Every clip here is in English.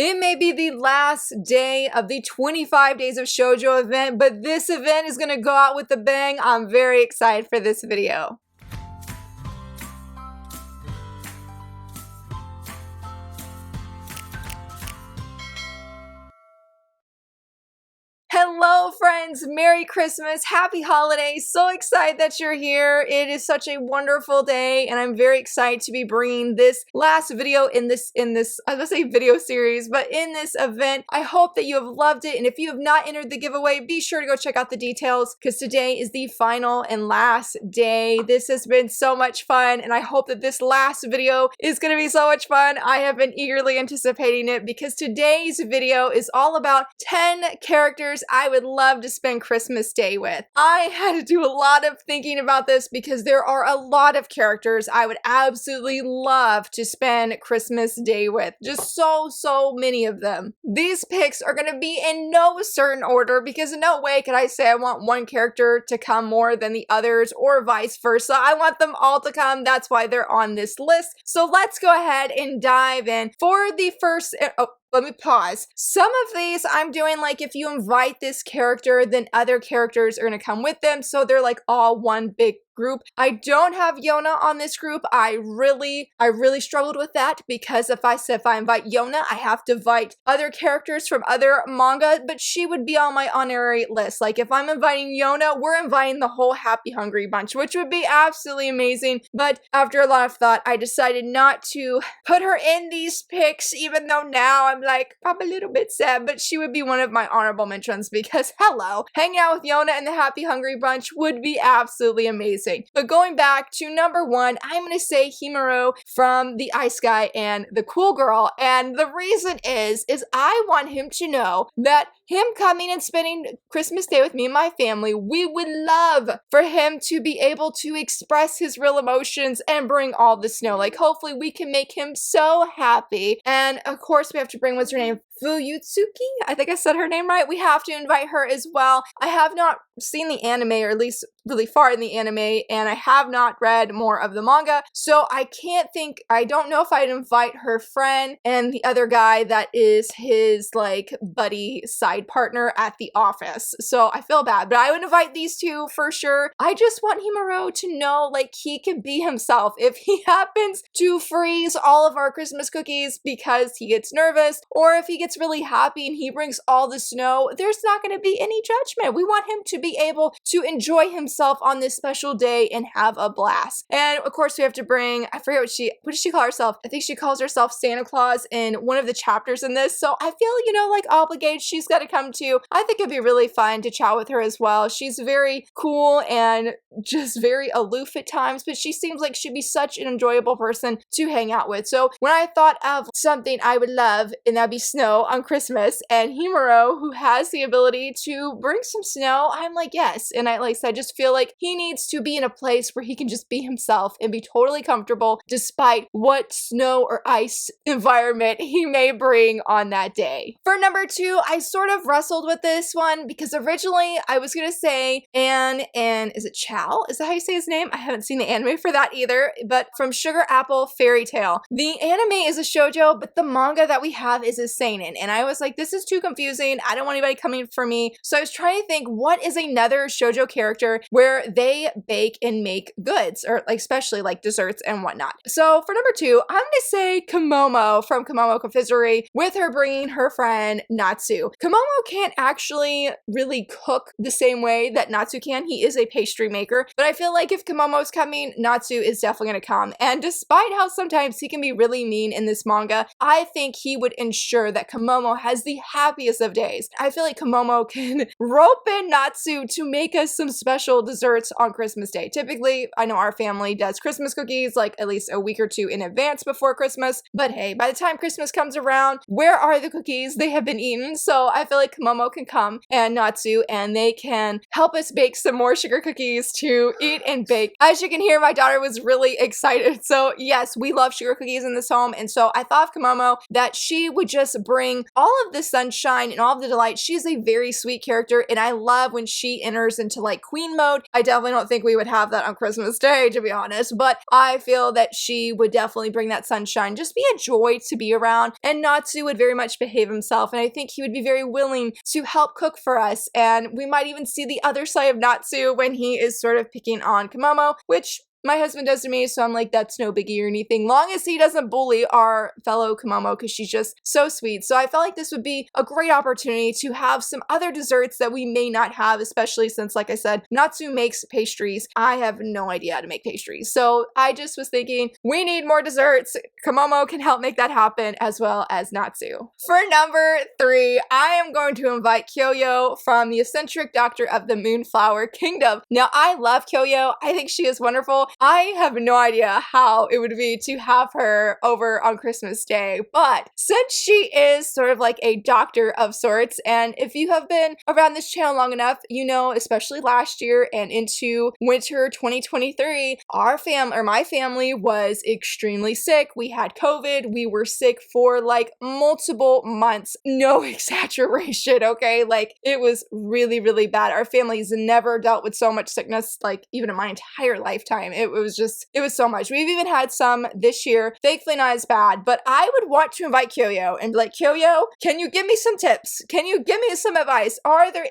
It may be the last day of the 25 Days of Shoujo event, but this event is gonna go out with a bang. I'm very excited for this video. Hello friends, Merry Christmas, Happy Holidays, so excited that you're here. It is such a wonderful day and I'm very excited to be bringing this last video in this, I was gonna say video series, but in this event. I hope that you have loved it, and if you have not entered the giveaway, be sure to go check out the details because today is the final and last day. This has been so much fun and I hope that this last video is gonna be so much fun. I have been eagerly anticipating it because today's video is all about 10 characters I would love to spend Christmas Day with. I had to do a lot of thinking about this because there are a lot of characters I would absolutely love to spend Christmas Day with. Just so many of them. These picks are going to be in no certain order because in no way could I say I want one character to come more than the others or vice versa. I want them all to come. That's why they're on this list. So let's go ahead and dive in. For the first... let me pause. Some of these I'm doing like if you invite this character, then other characters are going to come with them. So they're like all one big group. I don't have Yona on this group. I really struggled with that because if I invite Yona, I have to invite other characters from other manga, but she would be on my honorary list. Like if I'm inviting Yona, we're inviting the whole Happy Hungry bunch, which would be absolutely amazing. But after a lot of thought, I decided not to put her in these picks, even though now I'm a little bit sad, but she would be one of my honorable mentions because hello, hanging out with Yona and the Happy Hungry bunch would be absolutely amazing. But going back to number one, I'm going to say Himuro from the Ice Guy and the Cool Girl. And the reason is I want him to know that him coming and spending Christmas Day with me and my family, we would love for him to be able to express his real emotions and bring all the snow. Like hopefully we can make him so happy. And of course we have to bring, what's her name? Fuyutsuki? I think I said her name right. We have to invite her as well. I have not seen the anime, or at least really far in the anime, and I have not read more of the manga, so I don't know if I'd invite her friend and the other guy that is his like buddy side partner at the office. So I feel bad, but I would invite these two for sure. I just want Himuro to know like he can be himself. If he happens to freeze all of our Christmas cookies because he gets nervous, or if he gets really happy and he brings all the snow, there's not going to be any judgment. We want him to be able to enjoy himself on this special day and have a blast. And of course we have to bring, I forget what does she call herself? I think she calls herself Santa Claus in one of the chapters in this. So I feel, like obligated. She's got to come too. I think it'd be really fun to chat with her as well. She's very cool and just very aloof at times, but she seems like she'd be such an enjoyable person to hang out with. So when I thought of something I would love, and that'd be snow on Christmas, and Himuro, who has the ability to bring some snow, I'm like, yes. And I just feel like he needs to be in a place where he can just be himself and be totally comfortable despite what snow or ice environment he may bring on that day. For number two, I sort of wrestled with this one because originally I was gonna say and is it Chow? Is that how you say his name? I haven't seen the anime for that either, but from Sugar Apple Fairy Tale. The anime is a shoujo, but the manga that we have is a seinen. And I was like, this is too confusing. I don't want anybody coming for me. So I was trying to think, what is another shoujo character where they bake and make goods, or like especially like desserts and whatnot. So for number two, I'm gonna say Komomo from Komomo Confissery, with her bringing her friend Natsu. Komomo can't actually really cook the same way that Natsu can. He is a pastry maker, but I feel like if Komomo's coming, Natsu is definitely gonna come. And despite how sometimes he can be really mean in this manga, I think he would ensure that Komomo has the happiest of days. I feel like Komomo can rope in Natsu to make us some special desserts on Christmas Day. Typically, I know our family does Christmas cookies like at least a week or two in advance before Christmas, but hey, by the time Christmas comes around, where are the cookies? They have been eaten. So I feel like Komomo can come and Natsu, and they can help us bake some more sugar cookies to eat and bake. As you can hear, my daughter was really excited. So yes, we love sugar cookies in this home. And so I thought of Komomo that she would just bring all of the sunshine and all of the delight. She's a very sweet character, and I love when she enters into like queen mode mode. I definitely don't think we would have that on Christmas Day, to be honest, but I feel that she would definitely bring that sunshine, just be a joy to be around, and Natsu would very much behave himself, and I think he would be very willing to help cook for us, and we might even see the other side of Natsu when he is sort of picking on Komomo, which my husband does to me, so I'm like, that's no biggie or anything, long as he doesn't bully our fellow Komomo, because she's just so sweet. So I felt like this would be a great opportunity to have some other desserts that we may not have, especially since, like I said, Natsu makes pastries. I have no idea how to make pastries. So I just was thinking, we need more desserts. Komomo can help make that happen, as well as Natsu. For number 3, I am going to invite Kyoyo from the eccentric doctor of the Moonflower Kingdom. Now, I love Kyoyo. I think she is wonderful. I have no idea how it would be to have her over on Christmas Day, but since she is sort of like a doctor of sorts, and if you have been around this channel long enough, you know, especially last year and into winter 2023, my family was extremely sick. We had COVID. We were sick for like multiple months. No exaggeration, okay? Like, it was really, really bad. Our family's never dealt with so much sickness, like, even in my entire lifetime. It was so much. We've even had some this year, thankfully not as bad, but I would want to invite Kyoyo and be like, Kyoyo, can you give me some tips? Can you give me some advice?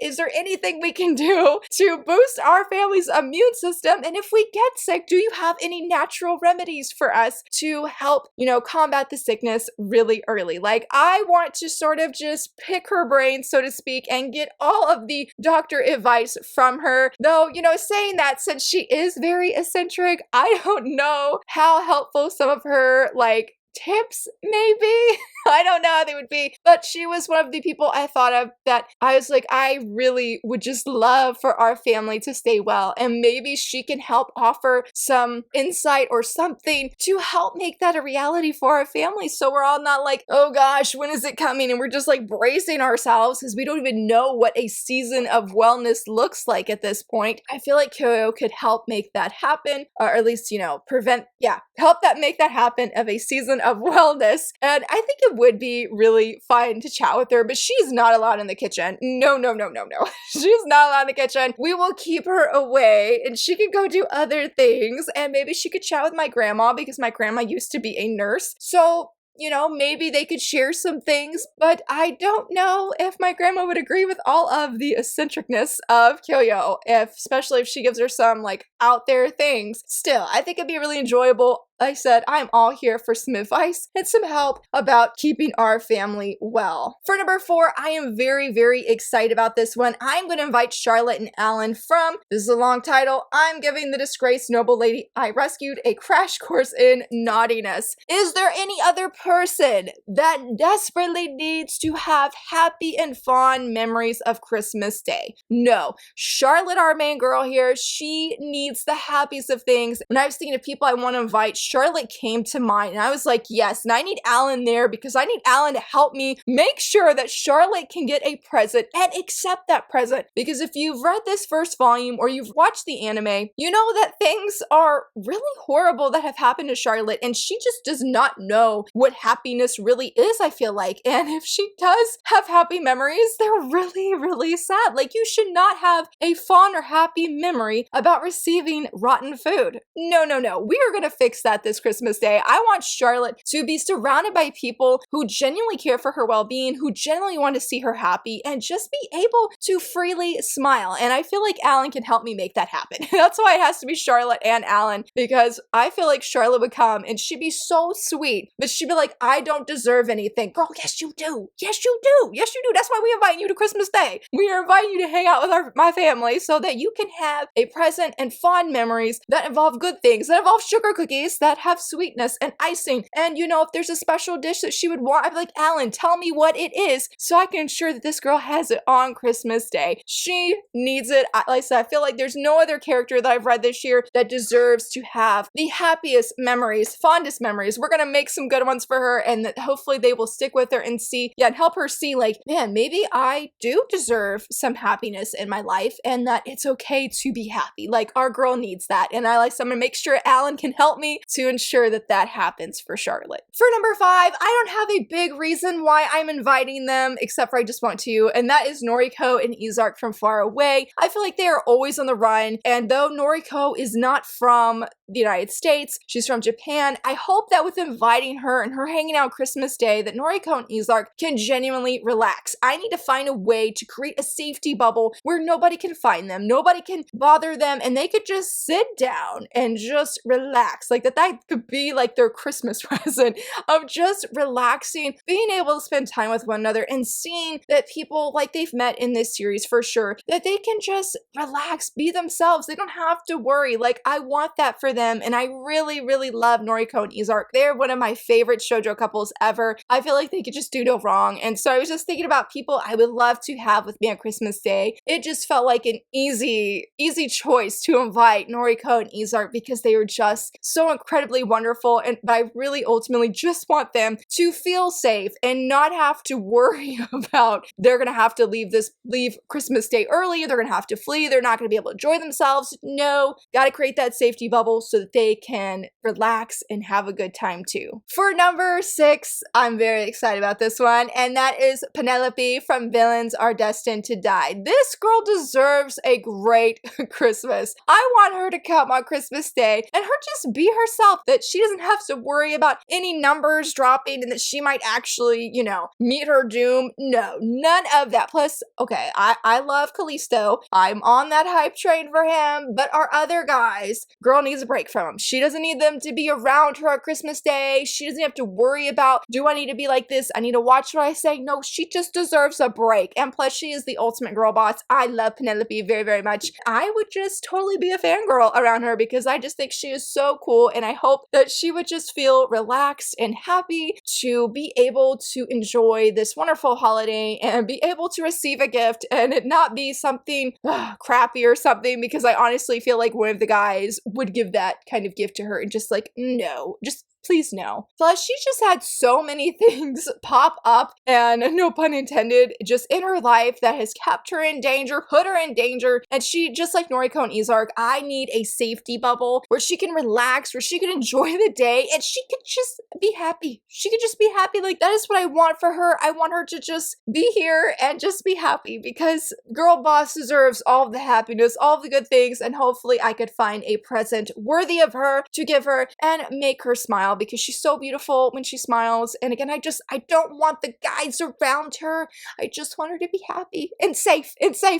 Is there anything we can do to boost our family's immune system? And if we get sick, do you have any natural remedies for us to help, you know, combat the sickness really early? Like, I want to sort of just pick her brain, so to speak, and get all of the doctor advice from her. Though, you know, saying that, since she is very eccentric, I don't know how helpful some of her, like, tips maybe I don't know how they would be, but she was one of the people I thought of that I was like, I really would just love for our family to stay well, and maybe she can help offer some insight or something to help make that a reality for our family, so we're all not like, oh gosh, when is it coming, and we're just like bracing ourselves because we don't even know what a season of wellness looks like at this point. I feel like Kyoyo could help make that happen, or at least, you know, help make that happen of a season of wellness. And I think it would be really fun to chat with her, but she's not allowed in the kitchen. No. She's not allowed in the kitchen. We will keep her away and she can go do other things, and maybe she could chat with my grandma because my grandma used to be a nurse. So, you know, maybe they could share some things, but I don't know if my grandma would agree with all of the eccentricness of Kyoyo, especially if she gives her some like out there things. Still, I think it'd be really enjoyable. Like I said, I'm all here for some advice and some help about keeping our family well. For number 4, I am very, very excited about this one. I'm going to invite Charlotte and Allan from, this is a long title, I'm Giving the Disgraced Noble Lady I Rescued a Crash Course in Naughtiness. Is there any other person that desperately needs to have happy and fond memories of Christmas Day? No. Charlotte, our main girl here, she needs the happiest of things. When I was thinking of people I want to invite, Charlotte came to mind, and I was like, yes, and I need Allan there because I need Allan to help me make sure that Charlotte can get a present and accept that present. Because if you've read this first volume or you've watched the anime, you know that things are really horrible that have happened to Charlotte, and she just does not know what happiness really is, I feel like. And if she does have happy memories, they're really, really sad. Like, you should not have a fond or happy memory about receiving rotten food. No. We are going to fix that this Christmas Day. I want Charlotte to be surrounded by people who genuinely care for her well-being, who genuinely want to see her happy, and just be able to freely smile. And I feel like Allan can help me make that happen. That's why it has to be Charlotte and Allan, because I feel like Charlotte would come and she'd be so sweet, but she'd be like, I don't deserve anything. Girl, yes you do. Yes you do. Yes you do. That's why we invite you to Christmas Day. We are inviting you to hang out with my family so that you can have a present and fond memories that involve good things, that involve sugar cookies, that have sweetness and icing. And you know, if there's a special dish that she would want, I'd be like, Allan, tell me what it is so I can ensure that this girl has it on Christmas Day. She needs it. Like I said, I feel like there's no other character that I've read this year that deserves to have the happiest memories, fondest memories. We're gonna make some good ones for her, and that hopefully they will stick with her and see, and help her see, like, man, maybe I do deserve some happiness in my life, and that it's okay to be happy. Like, our girl needs that. And I'm gonna make sure Allan can help me to to ensure that that happens for Charlotte. For number 5, I don't have a big reason why I'm inviting them, except for I just want to, and that is Noriko and Ezark from Far Away. I feel like they are always on the run, and though Noriko is not from the United States, she's from Japan, I hope that with inviting her and her hanging out Christmas Day, that Noriko and Ezark can genuinely relax. I need to find a way to create a safety bubble where nobody can find them, nobody can bother them, and they could just sit down and just relax. Like that could be like their Christmas present of just relaxing, being able to spend time with one another, and seeing that people like they've met in this series for sure, that they can just relax, be themselves. They don't have to worry. Like, I want that for them, and I really, really love Noriko and Ezark. They're one of my favorite shoujo couples ever. I feel like they could just do no wrong, and so I was just thinking about people I would love to have with me on Christmas Day. It just felt like an easy choice to invite Noriko and Ezark because they were just so incredibly wonderful, and I really ultimately just want them to feel safe and not have to worry about they're gonna have to leave Christmas Day early, they're gonna have to flee, they're not gonna be able to enjoy themselves. No, gotta create that safety bubble so that they can relax and have a good time too. For number 6, I'm very excited about this one, and that is Penelope from Villains Are Destined to Die. This girl deserves a great Christmas. I want her to come on Christmas Day and her just be herself, that she doesn't have to worry about any numbers dropping and that she might actually, you know, meet her doom. No, none of that. Plus, okay, I love Callisto. I'm on that hype train for him, but our other guys, girl needs a break from him. She doesn't need them to be around her at Christmas Day. She doesn't have to worry about, do I need to be like this? I need to watch what I say. No, she just deserves a break. And plus, she is the ultimate girl boss. I love Penelope very, very much. I would just totally be a fangirl around her because I just think she is so cool, and I hope that she would just feel relaxed and happy to be able to enjoy this wonderful holiday and be able to receive a gift and it not be something crappy or something, because I honestly feel like one of the guys would give that kind of gift to her and just like, no, just please no. Plus, she's just had so many things pop up, and no pun intended, just in her life that has kept her in danger, put her in danger, and she, just like Noriko and Ezark, I need a safety bubble where she can relax, where she can enjoy the day, and she could just be happy. She could just be happy. Like, that is what I want for her. I want her to just be here and just be happy, because girl boss deserves all of the happiness, all of the good things, and hopefully I could find a present worthy of her to give her and make her smile, because she's so beautiful when she smiles. And again, I don't want the guys around her. I just want her to be happy and safe,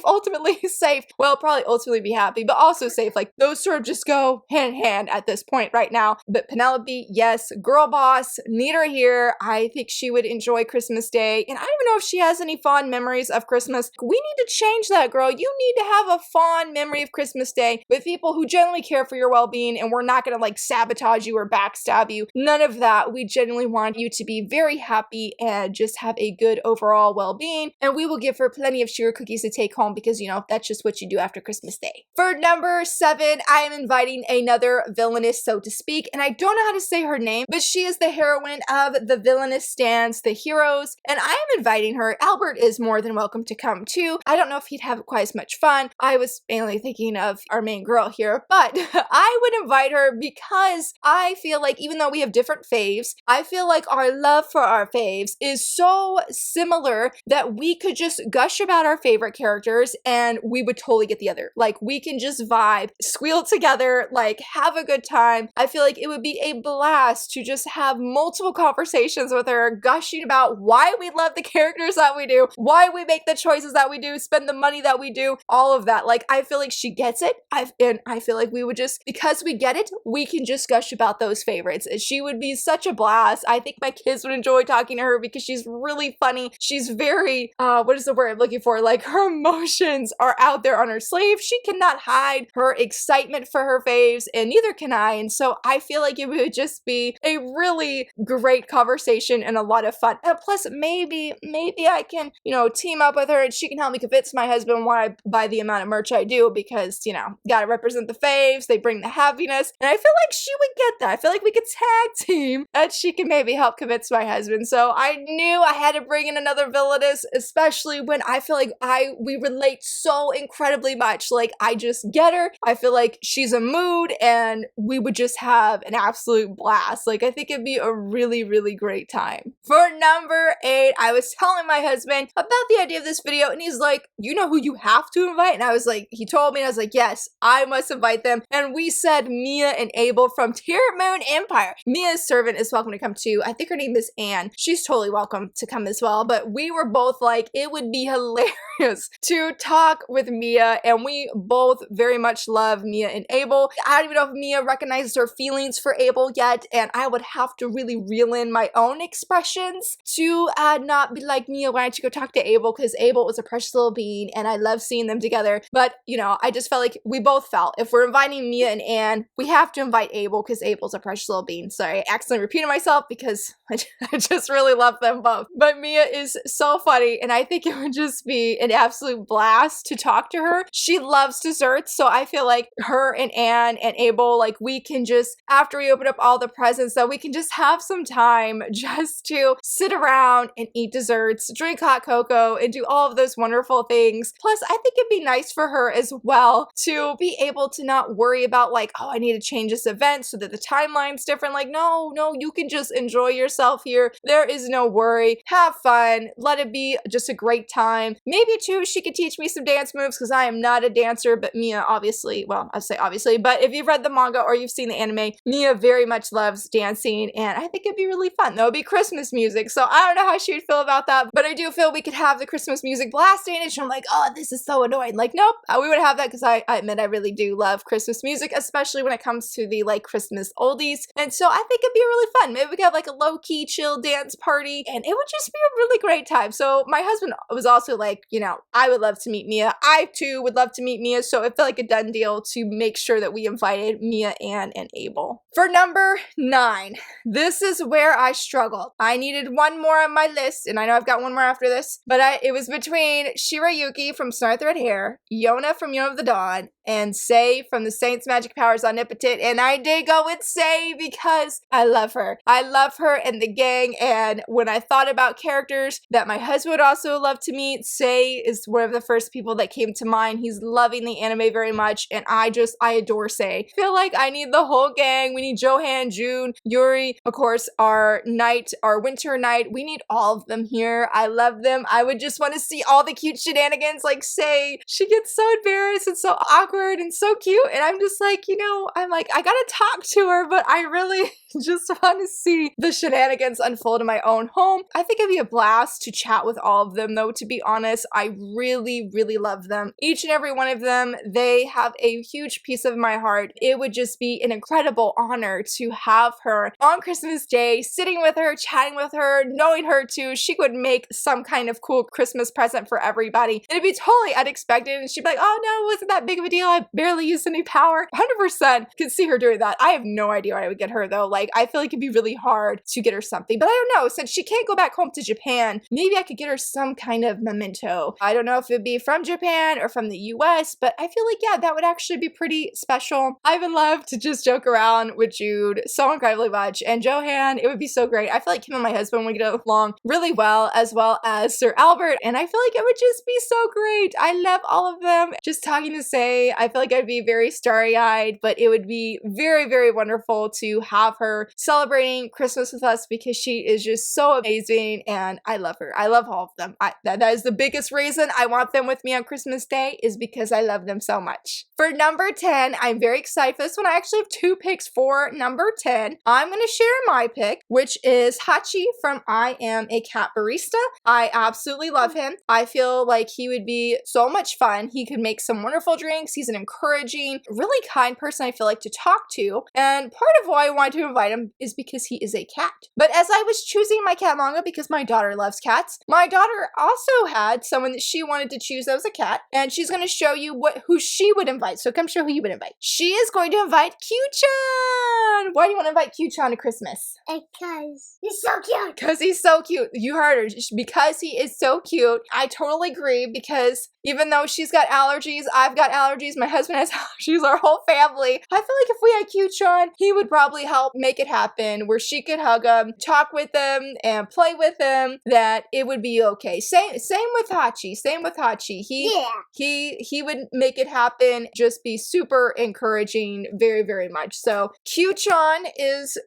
ultimately safe. Well, probably ultimately be happy, but also safe. Like, those sort of just go hand in hand at this point right now. But Penelope, yes, girl boss, need her here. I think she would enjoy Christmas Day. And I don't even know if she has any fond memories of Christmas. We need to change that, girl. You need to have a fond memory of Christmas Day with people who genuinely care for your well-being, and we're not gonna like sabotage you or backstab you. None of that. We genuinely want you to be very happy and just have a good overall well-being, and we will give her plenty of sugar cookies to take home, because, you know, that's just what you do after Christmas Day. For number 7, I am inviting another villainous, so to speak, and I don't know how to say her name, but she is the heroine of the Villainous Stands the Heroes, and I am inviting her. Albert is more than welcome to come too. I don't know if he'd have quite as much fun. I was mainly thinking of our main girl here, but I would invite her because I feel like even though we have different faves, I feel like our love for our faves is so similar that we could just gush about our favorite characters and we would totally get the other. Like, we can just vibe, squeal together, like have a good time. I feel like it would be a blast to just have multiple conversations with her, gushing about why we love the characters that we do, why we make the choices that we do, spend the money that we do, all of that. Like, I feel like she gets it. And I feel like we would just, because we get it, we can just gush about those favorites. She would be such a blast. I think my kids would enjoy talking to her because she's really funny. She's very, what is the word I'm looking for? Like, her emotions are out there on her sleeve. She cannot hide her excitement for her faves, and neither can I. And so I feel like it would just be a really great conversation and a lot of fun. And plus, maybe I can, you know, team up with her and she can help me convince my husband why I buy the amount of merch I do, because, you know, gotta represent the faves. They bring the happiness. And I feel like she would get that. I feel like we could tag team that she can maybe help convince my husband. So I knew I had to bring in another Villainous, especially when I feel like we relate so incredibly much. Like, I just get her. I feel like she's a mood and we would just have an absolute blast. Like, I think it'd be a really, really great time. For number 8, I was telling my husband about the idea of this video and he's like, you know who you have to invite? And I was like, he told me and I was like, yes, I must invite them. And we said Mia and Abel from Tear Moon Empire. Mia's servant is welcome to come too. I think her name is Anne. She's totally welcome to come as well. But we were both like, it would be hilarious to talk with Mia, and we both very much love Mia and Abel. I don't even know if Mia recognizes her feelings for Abel yet, and I would have to really reel in my own expressions to not be like, Mia, why don't you go talk to Abel, because Abel was a precious little being and I love seeing them together. But you know, I just felt like we both felt if we're inviting Mia and Anne, we have to invite Abel because Abel's a precious little being. Sorry, I accidentally repeated myself because I just really love them both. But Mia is so funny and I think it would just be an absolute blast to talk to her. She loves desserts, so I feel like her and Anne and Abel, like we can just, after we open up all the presents, that we can just have some time just to sit around and eat desserts, drink hot cocoa, and do all of those wonderful things. Plus, I think it'd be nice for her as well to be able to not worry about like, oh, I need to change this event so that the timeline's different. Like, no, you can just enjoy yourself here. There is no worry. Have fun. Let it be just a great time. Maybe too, she could teach me some dance moves because I am not a dancer, but Mia obviously, well, I'd say obviously, but if you've read the manga or you've seen the anime, Mia very much loves dancing and I think it'd be really fun. That would be Christmas music. So I don't know how she would feel about that, but I do feel we could have the Christmas music blasting and I'm like, oh, this is so annoying. Like, nope, we would have that because I admit I really do love Christmas music, especially when it comes to the like Christmas oldies. And so I think it'd be really fun. Maybe we could have like a low-key chill dance party and it would just be a really great time. So my husband was also like, you know, I would love to meet Mia. I too would love to meet Mia. So it felt like a done deal to make sure that we invited Mia, Anne, and Abel. For number 9, this is where I struggled. I needed one more on my list, and I know I've got one more after this, but it was between Shirayuki from Snow Thread Hair, Yona from Yona of the Dawn, and Sei from the Saint's Magic Powers Omnipotent, and I did go with Sei because I love her. I love her and the gang, and when I thought about characters that my husband would also love to meet, Sei is one of the first people that came to mind. He's loving the anime very much, and I adore Sei. I feel like I need the whole gang. We need Johan, June, Yuri, of course, our winter knight. We need all of them here. I love them. I would just want to see all the cute shenanigans like Sei. She gets so embarrassed and so awkward and so cute, and I'm just like, you know, I'm like, I gotta talk to her, but I really just want to see the shenanigans unfold in my own home. I think it'd be a blast to chat with all of them, though, to be honest. I really, really love them. Each and every one of them, they have a huge piece of my heart. It would just be an incredible honor to have her on Christmas Day, sitting with her, chatting with her, knowing her too. She would make some kind of cool Christmas present for everybody. And it'd be totally unexpected, and she'd be like, oh no, it wasn't that big of a deal. I barely used any power. 100% could see her doing that. I have no idea what I would get her, though. Like, I feel like it'd be really hard to get her something, but I don't know. Since she can't go back home to Japan, maybe I could get her some kind of memento. I don't know if it'd be from Japan or from the US, but I feel like, yeah, that would actually be pretty special. I would love to just joke around with Jude so incredibly much, and Johan, it would be so great. I feel like him and my husband would get along really well, as well as Sir Albert, and I feel like it would just be so great. I love all of them. Just talking to Sei, I feel like I'd be very starry-eyed, but it would be very, very wonderful to have her celebrating Christmas with us because she is just so amazing and I love her. I love all of them. That is the biggest reason I want them with me on Christmas Day, is because I love them so much. For number 10, I'm very excited for this one. I actually have 2 picks for number 10. I'm going to share my pick, which is Hachi from I Am a Cat Barista. I absolutely love him. I feel like he would be so much fun. He could make some wonderful drinks. He's an encouraging, really kind person I feel like to talk to. And part of why I wanted to invite him is because he is a cat. But as I was choosing my cat manga, because my daughter loves cats, my daughter also had someone that she wanted to choose that was a cat, and she's going to show you who she would invite. So come show who you would invite. She is going to invite Q-chan! Why do you want to invite Q-chan to Christmas? Because he's so cute. Because he's so cute. You heard her. Because he is so cute. I totally agree, because even though she's got allergies, I've got allergies, Hachis. My husband has Hachis, our whole family. I feel like if we had Q-chan, he would probably help make it happen where she could hug him, talk with him, and play with him, that it would be okay. Same with Hachi. Same with Hachi. He would make it happen, just be super encouraging very, very much. So Q-chan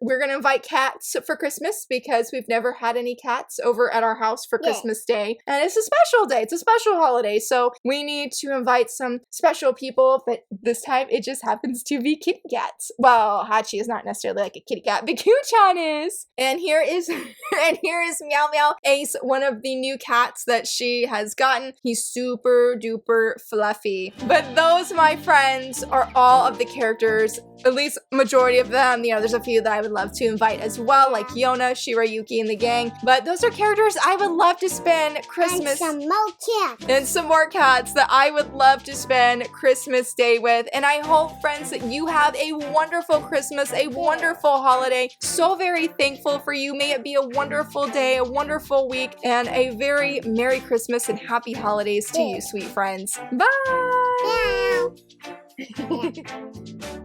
we're going to invite cats for Christmas because we've never had any cats over at our house for Christmas Day. And it's a special day. It's a special holiday. So we need to invite some special people, but this time it just happens to be kitty cats. Well, Hachi is not necessarily like a kitty cat, but Q-chan is. And here is Meow Meow Ace, one of the new cats that she has gotten. He's super duper fluffy. But those, my friends, are all of the characters, at least majority of them. You know, there's a few that I would love to invite as well, like Yona, Shirayuki, and the gang. But those are characters I would love to spend Christmas. And some more cats. And some more cats that I would love to spend Christmas Day with. And I hope, friends, that you have a wonderful Christmas, a wonderful holiday. So very thankful for you. May it be a wonderful day, a wonderful week, and a very Merry Christmas and Happy Holidays to you, sweet friends. Bye! Yeah.